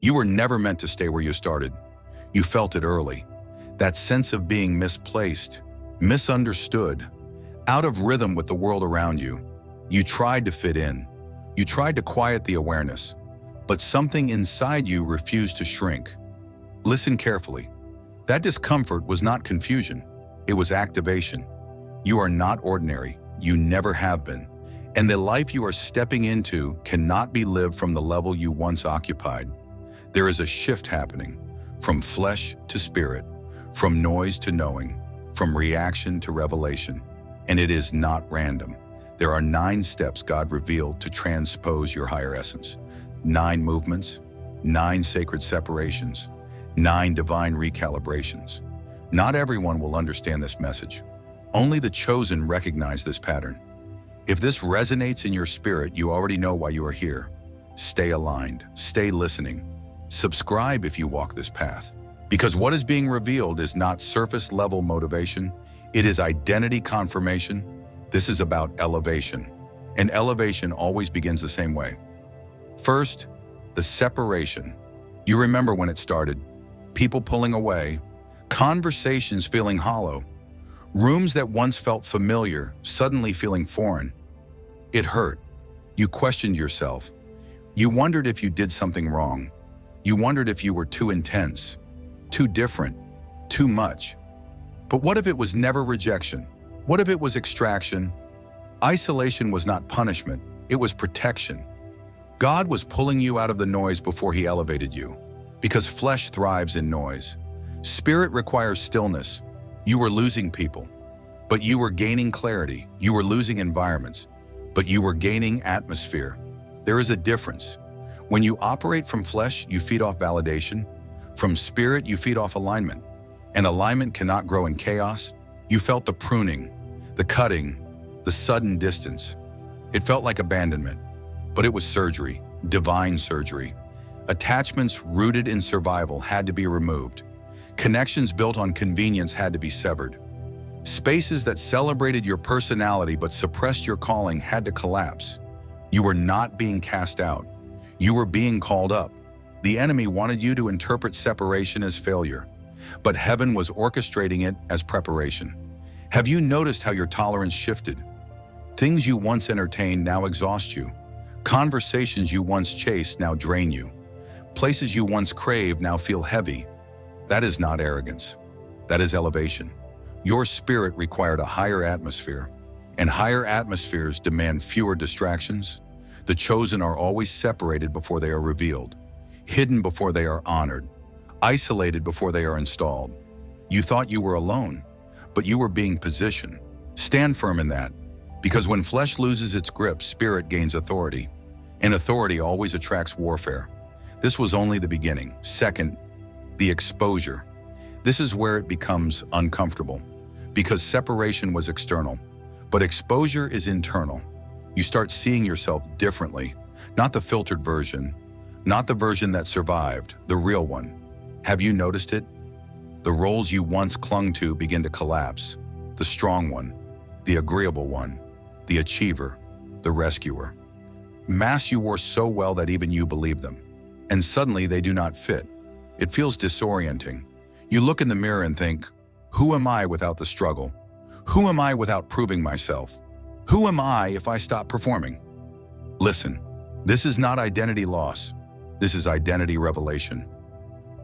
You were never meant to stay where you started. You felt it early. That sense of being misplaced, misunderstood, out of rhythm with the world around you. You tried to fit in. You tried to quiet the awareness, but something inside you refused to shrink. Listen carefully. That discomfort was not confusion. It was activation. You are not ordinary. You never have been. And the life you are stepping into cannot be lived from the level you once occupied. There is a shift happening, from flesh to spirit, from noise to knowing, from reaction to revelation. And it is not random. There are 9 steps God revealed to transpose your higher essence. 9 movements, 9 sacred separations, 9 divine recalibrations. Not everyone will understand this message. Only the chosen recognize this pattern. If this resonates in your spirit, you already know why you are here. Stay aligned, stay listening. Subscribe if you walk this path. Because what is being revealed is not surface-level motivation, it is identity confirmation. This is about elevation. And elevation always begins the same way. First, the separation. You remember when it started. People pulling away, conversations feeling hollow, rooms that once felt familiar suddenly feeling foreign. It hurt. You questioned yourself. You wondered if you did something wrong. You wondered if you were too intense, too different, too much. But what if it was never rejection? What if it was extraction? Isolation was not punishment, it was protection. God was pulling you out of the noise before He elevated you, because flesh thrives in noise. Spirit requires stillness. You were losing people, but you were gaining clarity. You were losing environments, but you were gaining atmosphere. There is a difference. When you operate from flesh, you feed off validation. From spirit, you feed off alignment. And alignment cannot grow in chaos. You felt the pruning, the cutting, the sudden distance. It felt like abandonment, but it was surgery, divine surgery. Attachments rooted in survival had to be removed. Connections built on convenience had to be severed. Spaces that celebrated your personality but suppressed your calling had to collapse. You were not being cast out. You were being called up. The enemy wanted you to interpret separation as failure, but heaven was orchestrating it as preparation. Have you noticed how your tolerance shifted? Things you once entertained now exhaust you. Conversations you once chased now drain you. Places you once craved now feel heavy. That is not arrogance. That is elevation. Your spirit required a higher atmosphere, and higher atmospheres demand fewer distractions. The chosen are always separated before they are revealed, hidden before they are honored, isolated before they are installed. You thought you were alone, but you were being positioned. Stand firm in that, because when flesh loses its grip, spirit gains authority, and authority always attracts warfare. This was only the beginning. Second, the exposure. This is where it becomes uncomfortable, because separation was external, but exposure is internal. You start seeing yourself differently, not the filtered version, not the version that survived, the real one. Have you noticed it? The roles you once clung to begin to collapse. The strong one, the agreeable one, the achiever, the rescuer. Masks you wore so well that even you believe them, and suddenly they do not fit. It feels disorienting. You look in the mirror and think, who am I without the struggle? Who am I without proving myself? Who am I if I stop performing? Listen, this is not identity loss. This is identity revelation.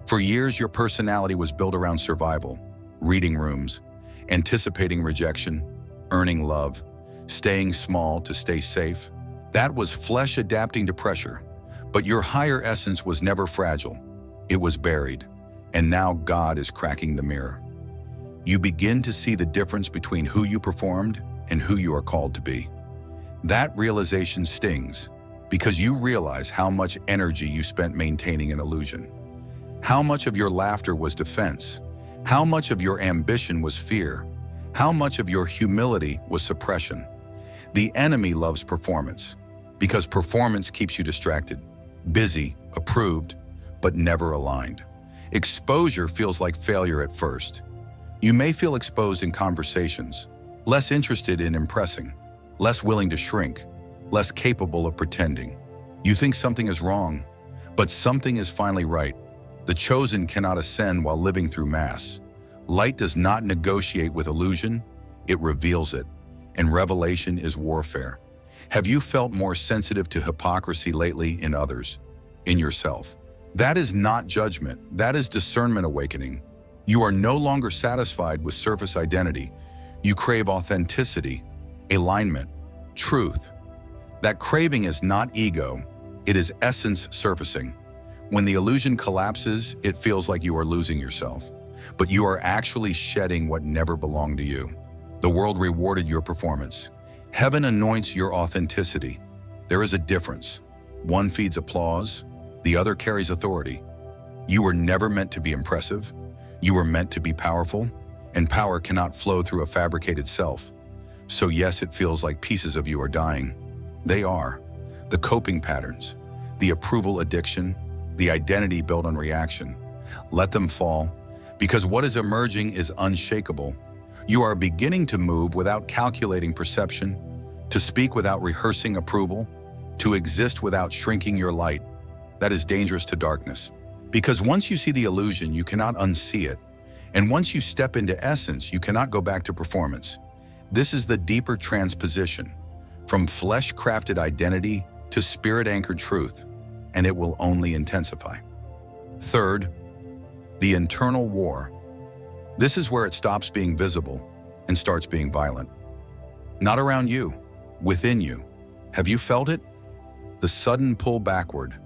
For years, your personality was built around survival, reading rooms, anticipating rejection, earning love, staying small to stay safe. That was flesh adapting to pressure. But your higher essence was never fragile. It was buried. And now God is cracking the mirror. You begin to see the difference between who you performed and who you are called to be. That realization stings because you realize how much energy you spent maintaining an illusion. How much of your laughter was defense. How much of your ambition was fear. How much of your humility was suppression. The enemy loves performance because performance keeps you distracted, busy, approved, but never aligned. Exposure feels like failure at first. You may feel exposed in conversations, less interested in impressing, less willing to shrink, less capable of pretending. You think something is wrong, But something is finally right. The chosen cannot ascend while living through mass. Light does not negotiate with illusion, it reveals it. And revelation is warfare. Have you felt more sensitive to hypocrisy lately in others, in yourself? That is not judgment, that is discernment awakening. You are no longer satisfied with surface identity. You crave authenticity, alignment, truth. That craving is not ego, it is essence surfacing. When the illusion collapses, it feels like you are losing yourself. But you are actually shedding what never belonged to you. The world rewarded your performance. Heaven anoints your authenticity. There is a difference. One feeds applause, the other carries authority. You were never meant to be impressive. You were meant to be powerful, and power cannot flow through a fabricated self. So yes, it feels like pieces of you are dying. They are. The coping patterns, the approval addiction, the identity built on reaction. Let them fall, because what is emerging is unshakable. You are beginning to move without calculating perception, to speak without rehearsing approval, to exist without shrinking your light. That is dangerous to darkness. Because once you see the illusion, you cannot unsee it. And once you step into essence, you cannot go back to performance. This is the deeper transposition, from flesh-crafted identity to spirit-anchored truth, and it will only intensify. Third, the internal war. This is where it stops being visible and starts being violent. Not around you, within you. Have you felt it? The sudden pull backward,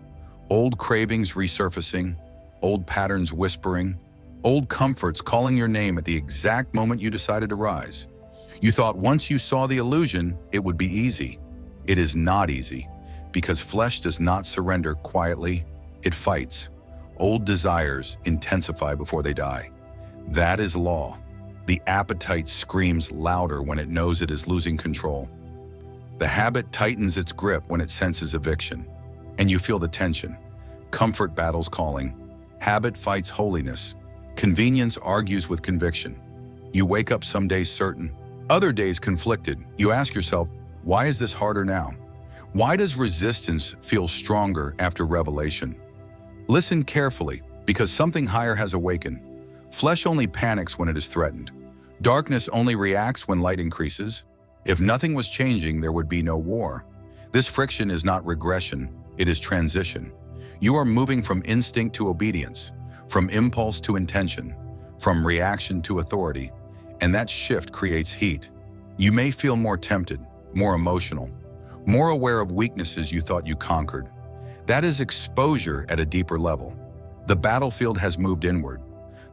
old cravings resurfacing, old patterns whispering, old comforts calling your name at the exact moment you decided to rise. You thought once you saw the illusion, it would be easy. It is not easy, because flesh does not surrender quietly, it fights. Old desires intensify before they die. That is law. The appetite screams louder when it knows it is losing control. The habit tightens its grip when it senses eviction. And you feel the tension. Comfort battles calling. Habit fights holiness. Convenience argues with conviction. You wake up some days certain, other days conflicted. You ask yourself, why is this harder now? Why does resistance feel stronger after revelation? Listen carefully, because something higher has awakened. Flesh only panics when it is threatened. Darkness only reacts when light increases. If nothing was changing, there would be no war. This friction is not regression, it is transition. You are moving from instinct to obedience, from impulse to intention, from reaction to authority, and that shift creates heat. You may feel more tempted, more emotional, more aware of weaknesses you thought you conquered. That is exposure at a deeper level. The battlefield has moved inward.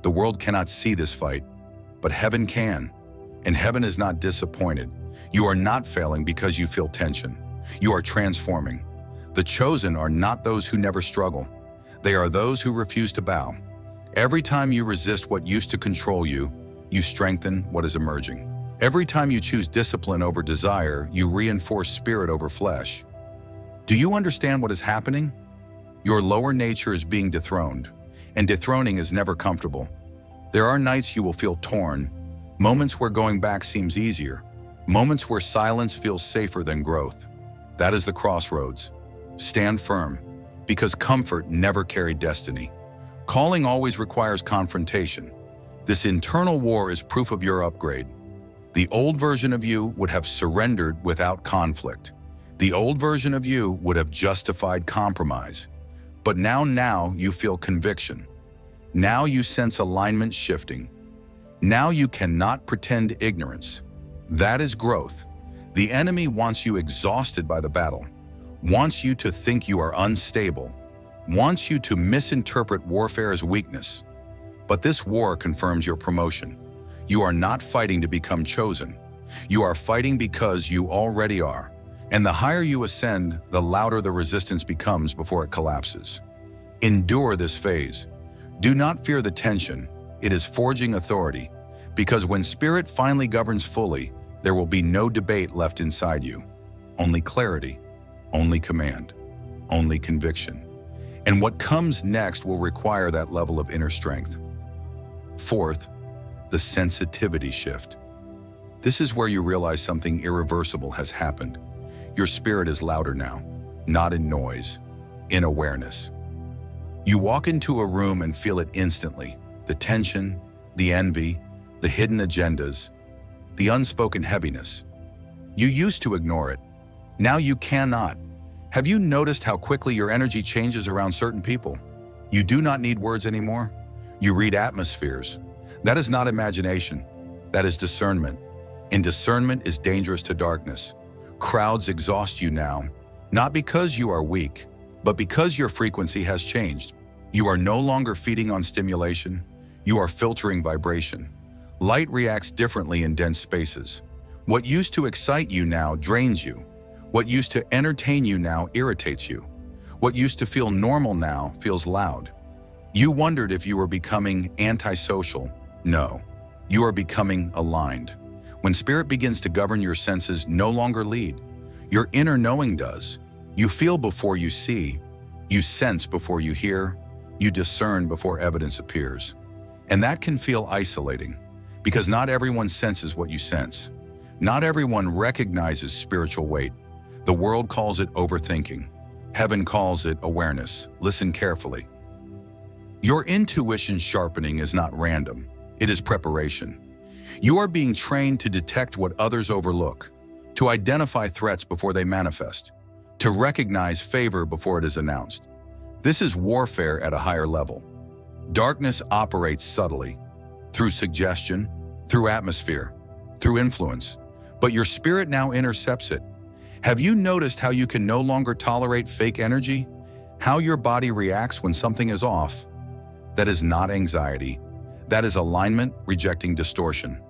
The world cannot see this fight, but heaven can, and heaven is not disappointed. You are not failing because you feel tension. You are transforming. The chosen are not those who never struggle. They are those who refuse to bow. Every time you resist what used to control you, you strengthen what is emerging. Every time you choose discipline over desire, you reinforce spirit over flesh. Do you understand what is happening? Your lower nature is being dethroned, and dethroning is never comfortable. There are nights you will feel torn, moments where going back seems easier, moments where silence feels safer than growth. That is the crossroads. Stand firm, because comfort never carried destiny. Calling always requires confrontation. This internal war is proof of your upgrade. The old version of you would have surrendered without conflict. The old version of you would have justified compromise. But now you feel conviction. Now you sense alignment shifting. Now you cannot pretend ignorance. That is growth. The enemy wants you exhausted by the battle, wants you to think you are unstable, wants you to misinterpret warfare as weakness. But this war confirms your promotion. You are not fighting to become chosen. You are fighting because you already are. And the higher you ascend, the louder the resistance becomes before it collapses. Endure this phase. Do not fear the tension. It is forging authority. Because when spirit finally governs fully, there will be no debate left inside you. Only clarity, only command, only conviction. And what comes next will require that level of inner strength. Fourth, the sensitivity shift. This is where you realize something irreversible has happened. Your spirit is louder now, not in noise, in awareness. You walk into a room and feel it instantly. The tension, the envy, the hidden agendas, the unspoken heaviness. You used to ignore it. Now you cannot. Have you noticed how quickly your energy changes around certain people? You do not need words anymore. You read atmospheres. That is not imagination. That is discernment. And discernment is dangerous to darkness. Crowds exhaust you now, not because you are weak, but because your frequency has changed. You are no longer feeding on stimulation. You are filtering vibration. Light reacts differently in dense spaces. What used to excite you now drains you. What used to entertain you now irritates you. What used to feel normal now feels loud. You wondered if you were becoming antisocial. No, you are becoming aligned. When spirit begins to govern, your senses no longer lead. Your inner knowing does. You feel before you see. You sense before you hear. You discern before evidence appears. And that can feel isolating, because not everyone senses what you sense. Not everyone recognizes spiritual weight. The world calls it overthinking. Heaven calls it awareness. Listen carefully. Your intuition sharpening is not random. It is preparation. You are being trained to detect what others overlook, to identify threats before they manifest, to recognize favor before it is announced. This is warfare at a higher level. Darkness operates subtly, through suggestion, through atmosphere, through influence, but your spirit now intercepts it. Have you noticed how you can no longer tolerate fake energy? How your body reacts when something is off? That is not anxiety. That is alignment rejecting distortion.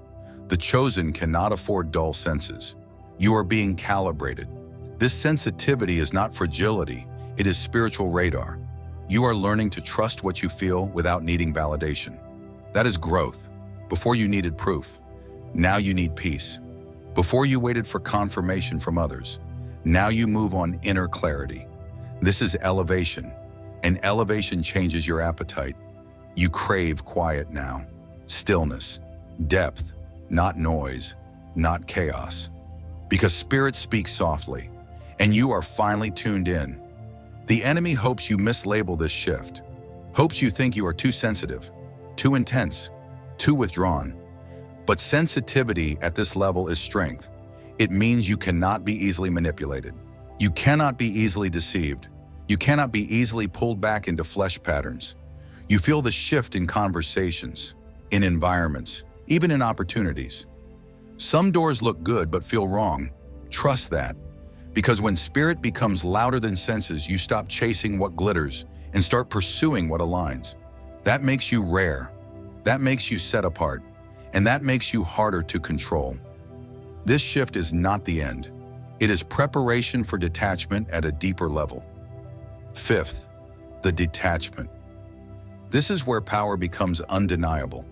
The chosen cannot afford dull senses. You are being calibrated. This sensitivity is not fragility, it is spiritual radar. You are learning to trust what you feel without needing validation. That is growth. Before you needed proof, now you need peace. Before you waited for confirmation from others, now you move on inner clarity. This is elevation, and elevation changes your appetite. You crave quiet now, stillness, depth, not noise, not chaos. Because spirit speaks softly, and you are finally tuned in. The enemy hopes you mislabel this shift, hopes you think you are too sensitive, too intense, too withdrawn. But sensitivity at this level is strength. It means you cannot be easily manipulated. You cannot be easily deceived. You cannot be easily pulled back into flesh patterns. You feel the shift in conversations, in environments, even in opportunities. Some doors look good but feel wrong. Trust that. Because when spirit becomes louder than senses, you stop chasing what glitters and start pursuing what aligns. That makes you rare. That makes you set apart. And that makes you harder to control. This shift is not the end. It is preparation for detachment at a deeper level. Fifth, the detachment. This is where power becomes undeniable.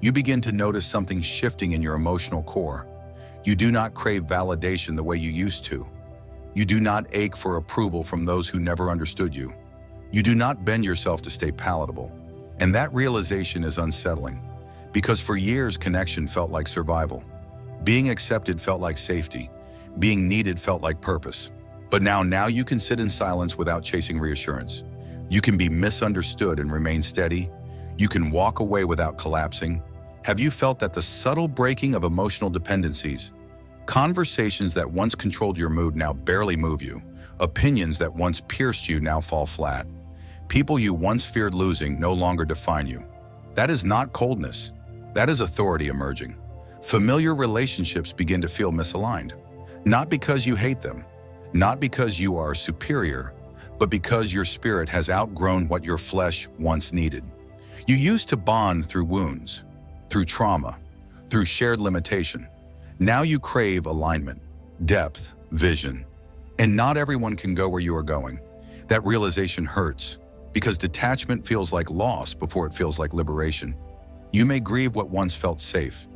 You begin to notice something shifting in your emotional core. You do not crave validation the way you used to. You do not ache for approval from those who never understood you. You do not bend yourself to stay palatable. And that realization is unsettling, because for years connection felt like survival. Being accepted felt like safety. Being needed felt like purpose. But now you can sit in silence without chasing reassurance. You can be misunderstood and remain steady. You can walk away without collapsing. Have you felt that the subtle breaking of emotional dependencies? Conversations that once controlled your mood now barely move you. Opinions that once pierced you now fall flat. People you once feared losing no longer define you. That is not coldness. That is authority emerging. Familiar relationships begin to feel misaligned. Not because you hate them, not because you are superior, but because your spirit has outgrown what your flesh once needed. You used to bond through wounds, through trauma, through shared limitation. Now you crave alignment, depth, vision. And not everyone can go where you are going. That realization hurts, because detachment feels like loss before it feels like liberation. You may grieve what once felt safe.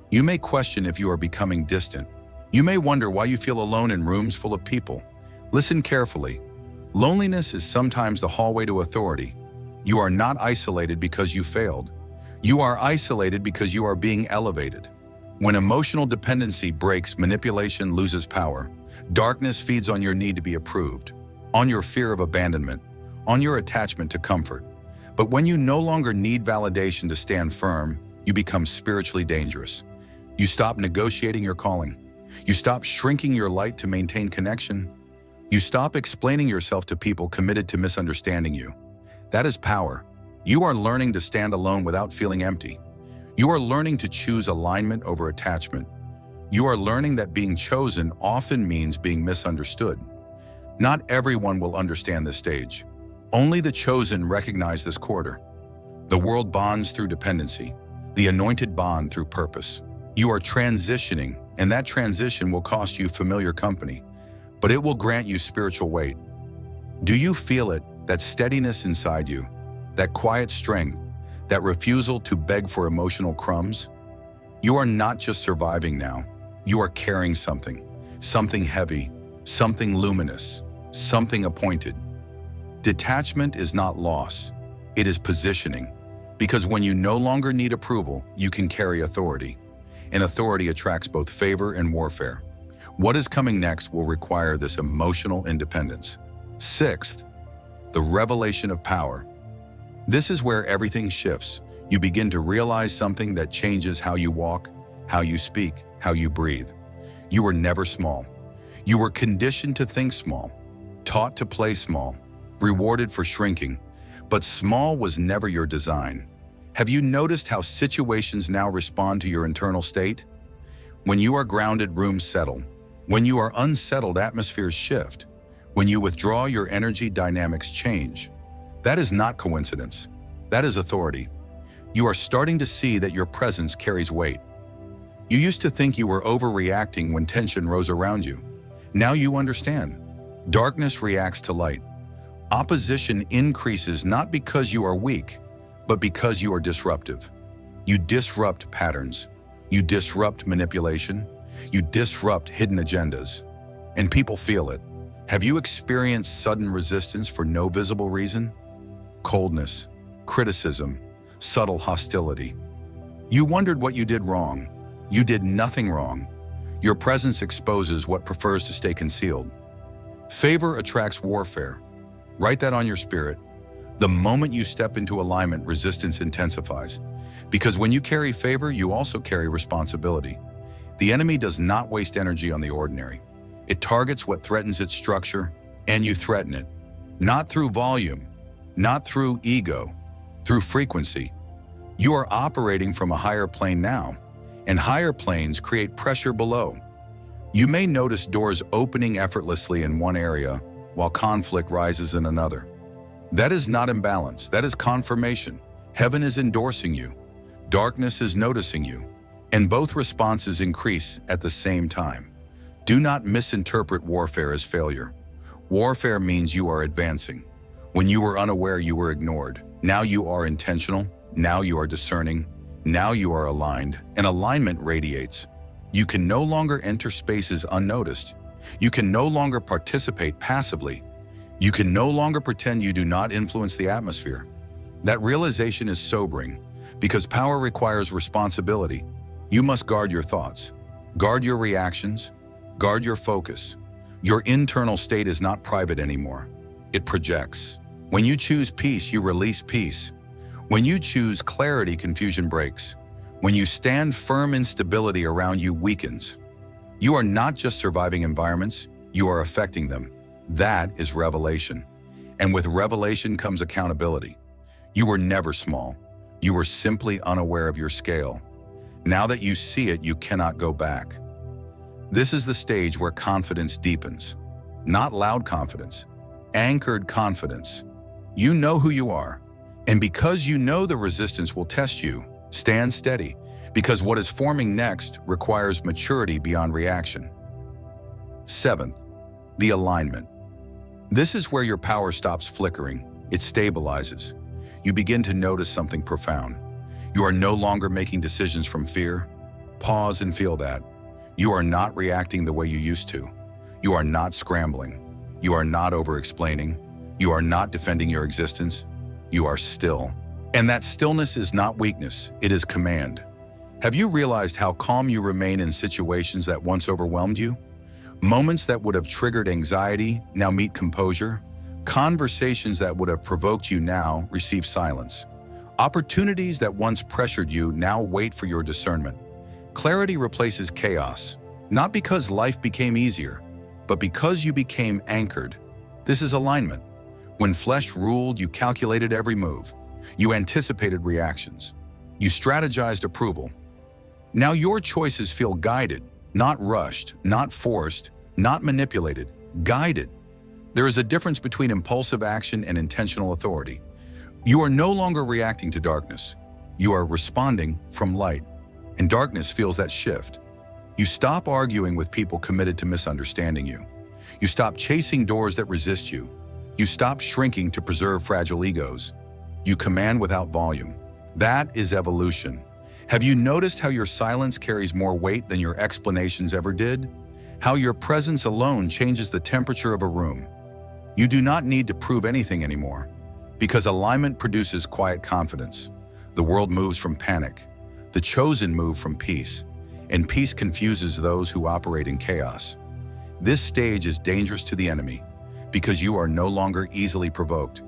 You may question if you are becoming distant. You may wonder why you feel alone in rooms full of people. Listen carefully. Loneliness is sometimes the hallway to authority. You are not isolated because you failed. You are isolated because you are being elevated. When emotional dependency breaks, manipulation loses power. Darkness feeds on your need to be approved, on your fear of abandonment, on your attachment to comfort. But when you no longer need validation to stand firm, you become spiritually dangerous. You stop negotiating your calling. You stop shrinking your light to maintain connection. You stop explaining yourself to people committed to misunderstanding you. That is power. You are learning to stand alone without feeling empty. You are learning to choose alignment over attachment. You are learning that being chosen often means being misunderstood. Not everyone will understand this stage. Only the chosen recognize this quarter. The world bonds through dependency. The anointed bond through purpose. You are transitioning, and that transition will cost you familiar company, but it will grant you spiritual weight. Do you feel it, that steadiness inside you, that quiet strength, that refusal to beg for emotional crumbs? You are not just surviving now. You are carrying something heavy, something luminous, something appointed. Detachment is not loss, it is positioning. Because when you no longer need approval, you can carry authority. And authority attracts both favor and warfare. What is coming next will require this emotional independence. Sixth, the revelation of power. This is where everything shifts. You begin to realize something that changes how you walk, how you speak, how you breathe. You were never small. You were conditioned to think small, taught to play small, rewarded for shrinking, but small was never your design. Have you noticed how situations now respond to your internal state? When you are grounded, rooms settle. When you are unsettled, atmospheres shift. When you withdraw, your energy dynamics change. That is not coincidence. That is authority. You are starting to see that your presence carries weight. You used to think you were overreacting when tension rose around you. Now you understand. Darkness reacts to light. Opposition increases not because you are weak, but because you are disruptive. You disrupt patterns. You disrupt manipulation. You disrupt hidden agendas. And people feel it. Have you experienced sudden resistance for no visible reason? Coldness, criticism, subtle hostility. You wondered what you did wrong. You did nothing wrong. Your presence exposes what prefers to stay concealed. Favor attracts warfare. Write that on your spirit. The moment you step into alignment, resistance intensifies. Because when you carry favor, you also carry responsibility. The enemy does not waste energy on the ordinary. It targets what threatens its structure, and you threaten it. Not through volume, not through ego, through frequency. You are operating from a higher plane now, and higher planes create pressure below. You may notice doors opening effortlessly in one area, while conflict rises in another. That is not imbalance, that is confirmation. Heaven is endorsing you. Darkness is noticing you. And both responses increase at the same time. Do not misinterpret warfare as failure. Warfare means you are advancing. When you were unaware, you were ignored. Now you are intentional. Now you are discerning. Now you are aligned, and alignment radiates. You can no longer enter spaces unnoticed. You can no longer participate passively. You can no longer pretend you do not influence the atmosphere. That realization is sobering, because power requires responsibility. You must guard your thoughts, guard your reactions, guard your focus. Your internal state is not private anymore. It projects. When you choose peace, you release peace. When you choose clarity, confusion breaks. When you stand firm, instability around you weakens. You are not just surviving environments, you are affecting them. That is revelation. And with revelation comes accountability. You were never small. You were simply unaware of your scale. Now that you see it, you cannot go back. This is the stage where confidence deepens. Not loud confidence, anchored confidence. You know who you are. And because you know the resistance will test you, stand steady, because what is forming next requires maturity beyond reaction. Seventh, the alignment. This is where your power stops flickering. It stabilizes. You begin to notice something profound. You are no longer making decisions from fear. Pause and feel that. You are not reacting the way you used to. You are not scrambling. You are not over-explaining. You are not defending your existence. You are still. And that stillness is not weakness, it is command. Have you realized how calm you remain in situations that once overwhelmed you? Moments that would have triggered anxiety now meet composure. Conversations that would have provoked you now receive silence. Opportunities that once pressured you now wait for your discernment. Clarity replaces chaos, not because life became easier, but because you became anchored. This is alignment. When flesh ruled, you calculated every move. You anticipated reactions. You strategized approval. Now your choices feel guided, not rushed, not forced, not manipulated, guided. There is a difference between impulsive action and intentional authority. You are no longer reacting to darkness. You are responding from light. And darkness feels that shift. You stop arguing with people committed to misunderstanding you. You stop chasing doors that resist you. You stop shrinking to preserve fragile egos. You command without volume. That is evolution. Have you noticed how your silence carries more weight than your explanations ever did? How your presence alone changes the temperature of a room? You do not need to prove anything anymore, because alignment produces quiet confidence. The world moves from panic. The chosen move from peace, and peace confuses those who operate in chaos. This stage is dangerous to the enemy, because you are no longer easily provoked.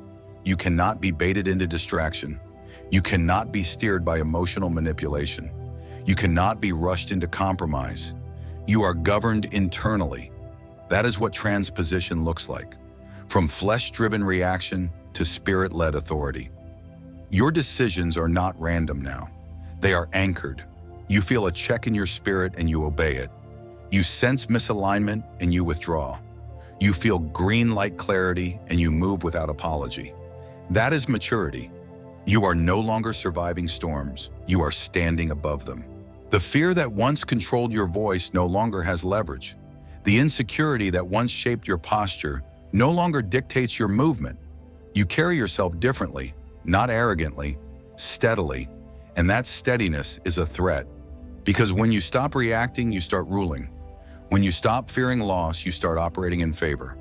You cannot be baited into distraction. You cannot be steered by emotional manipulation. You cannot be rushed into compromise. You are governed internally. That is what transposition looks like. From flesh-driven reaction to spirit-led authority. Your decisions are not random now. They are anchored. You feel a check in your spirit and you obey it. You sense misalignment and you withdraw. You feel green light clarity and you move without apology. That is maturity. You are no longer surviving storms. You are standing above them. The fear that once controlled your voice no longer has leverage. The insecurity that once shaped your posture no longer dictates your movement. You carry yourself differently, not arrogantly, steadily, and that steadiness is a threat. Because when you stop reacting, you start ruling. When you stop fearing loss, you start operating in favor.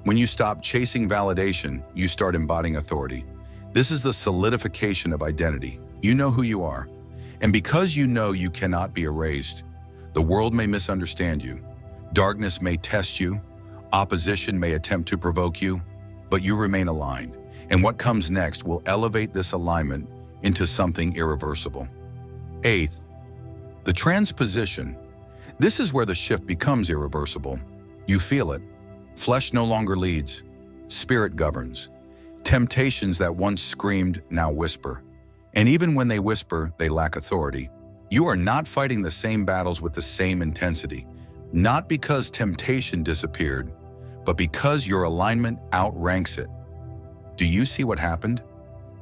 When you stop chasing validation, you start embodying authority. This is the solidification of identity. You know who you are. And because you know you cannot be erased, the world may misunderstand you. Darkness may test you. Opposition may attempt to provoke you, but you remain aligned. And what comes next will elevate this alignment into something irreversible. Eighth, the transposition. This is where the shift becomes irreversible. You feel it. Flesh no longer leads. Spirit governs. Temptations that once screamed now whisper. And even when they whisper, they lack authority. You are not fighting the same battles with the same intensity. Not because temptation disappeared, but because your alignment outranks it. Do you see what happened?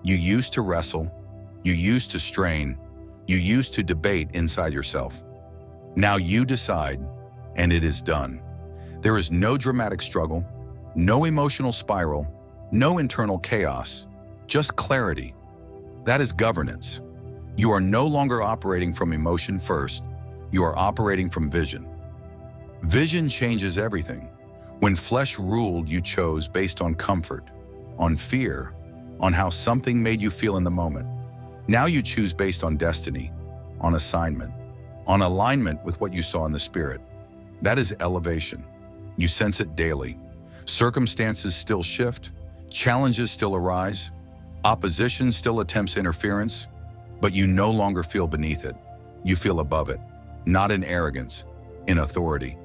You used to wrestle. You used to strain. You used to debate inside yourself. Now you decide, and it is done. There is no dramatic struggle, no emotional spiral, no internal chaos, just clarity. That is governance. You are no longer operating from emotion first. You are operating from vision. Vision changes everything. When flesh ruled, you chose based on comfort, on fear, on how something made you feel in the moment. Now you choose based on destiny, on assignment, on alignment with what you saw in the spirit. That is elevation. You sense it daily. Circumstances still shift, challenges still arise, opposition still attempts interference, but you no longer feel beneath it. You feel above it, not in arrogance, in authority.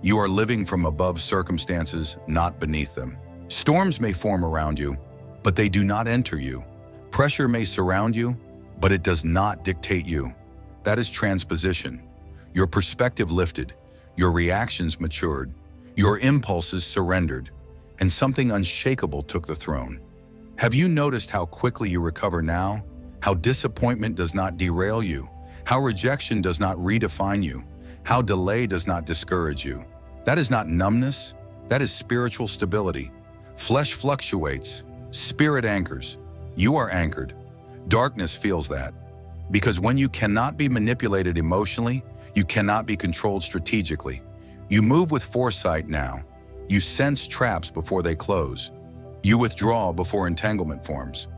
You are living from above circumstances, not beneath them. Storms may form around you, but they do not enter you. Pressure may surround you, but it does not dictate you. That is transposition. Your perspective lifted, your reactions matured, your impulses surrendered, and something unshakable took the throne. Have you noticed how quickly you recover now? How disappointment does not derail you? How rejection does not redefine you? How delay does not discourage you? That is not numbness, that is spiritual stability. Flesh fluctuates, spirit anchors. You are anchored. Darkness feels that. Because when you cannot be manipulated emotionally, you cannot be controlled strategically. You move with foresight now. You sense traps before they close. You withdraw before entanglement forms.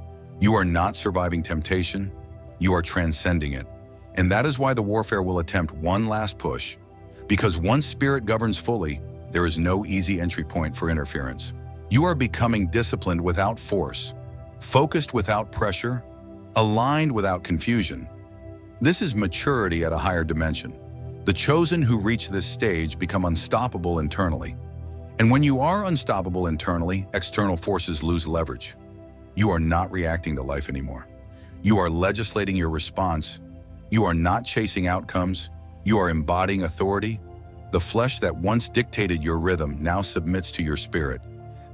You are not surviving temptation, you are transcending it. And that is why the warfare will attempt one last push. Because once spirit governs fully, there is no easy entry point for interference. You are becoming disciplined without force, focused without pressure, aligned without confusion. This is maturity at a higher dimension. The chosen who reach this stage become unstoppable internally. And when you are unstoppable internally, external forces lose leverage. You are not reacting to life anymore. You are legislating your response. You are not chasing outcomes. You are embodying authority. The flesh that once dictated your rhythm now submits to your spirit.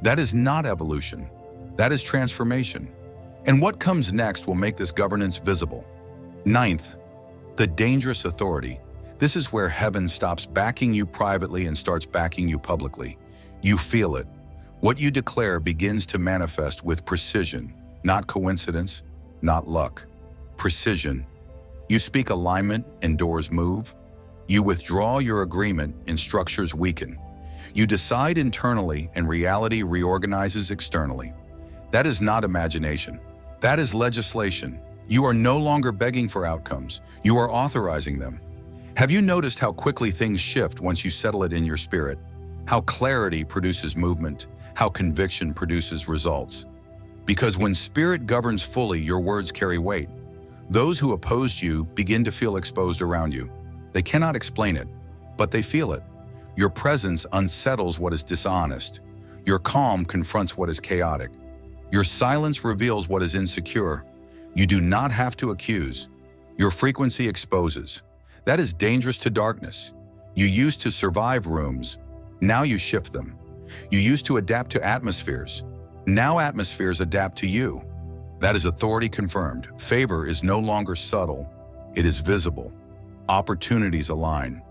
That is not evolution. That is transformation. And what comes next will make this governance visible. Ninth, the dangerous authority. This is where heaven stops backing you privately and starts backing you publicly. You feel it. What you declare begins to manifest with precision, not coincidence, not luck. Precision. You speak alignment and doors move. You withdraw your agreement and structures weaken. You decide internally and reality reorganizes externally. That is not imagination. That is legislation. You are no longer begging for outcomes. You are authorizing them. Have you noticed how quickly things shift once you settle it in your spirit? How clarity produces movement, how conviction produces results. Because when spirit governs fully, your words carry weight. Those who opposed you begin to feel exposed around you. They cannot explain it, but they feel it. Your presence unsettles what is dishonest. Your calm confronts what is chaotic. Your silence reveals what is insecure. You do not have to accuse. Your frequency exposes. That is dangerous to darkness. You used to survive rooms. Now you shift them. You used to adapt to atmospheres. Now atmospheres adapt to you. That is authority confirmed. Favor is no longer subtle. It is visible. Opportunities align.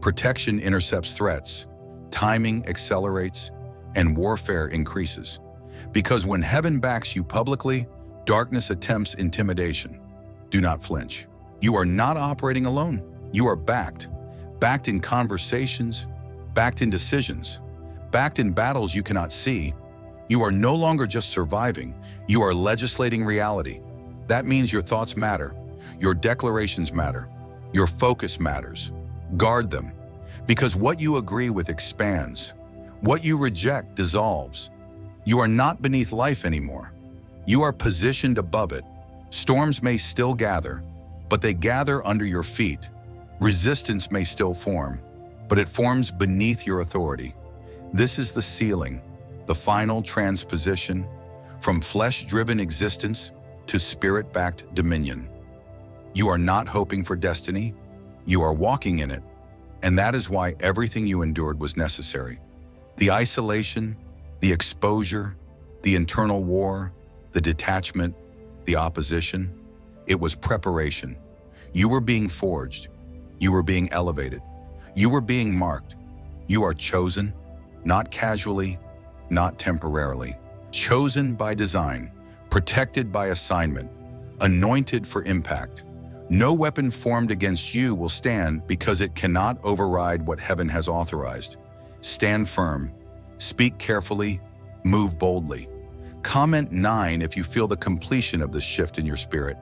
Protection intercepts threats. Timing accelerates, and warfare increases. Because when heaven backs you publicly, darkness attempts intimidation. Do not flinch. You are not operating alone. You are backed. Backed in conversations, backed in decisions, backed in battles you cannot see. You are no longer just surviving. You are legislating reality. That means your thoughts matter. Your declarations matter. Your focus matters. Guard them. Because what you agree with expands. What you reject dissolves. You are not beneath life anymore. You are positioned above it. Storms may still gather, but they gather under your feet. Resistance may still form, but it forms beneath your authority. This is the ceiling, the final transposition from flesh-driven existence to spirit-backed dominion. You are not hoping for destiny, you are walking in it. And that is why everything you endured was necessary. The isolation, the exposure, the internal war, the detachment, the opposition, it was preparation. You were being forged. You were being elevated. You were being marked. You are chosen, not casually, not temporarily. Chosen by design, protected by assignment, anointed for impact. No weapon formed against you will stand because it cannot override what heaven has authorized. Stand firm, speak carefully, move boldly. Comment 9 if you feel the completion of this shift in your spirit.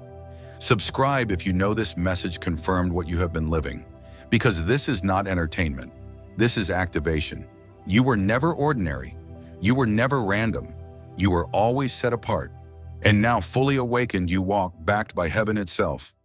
Subscribe if you know this message confirmed what you have been living. Because this is not entertainment. This is activation. You were never ordinary. You were never random. You were always set apart. And now fully awakened, you walk backed by heaven itself.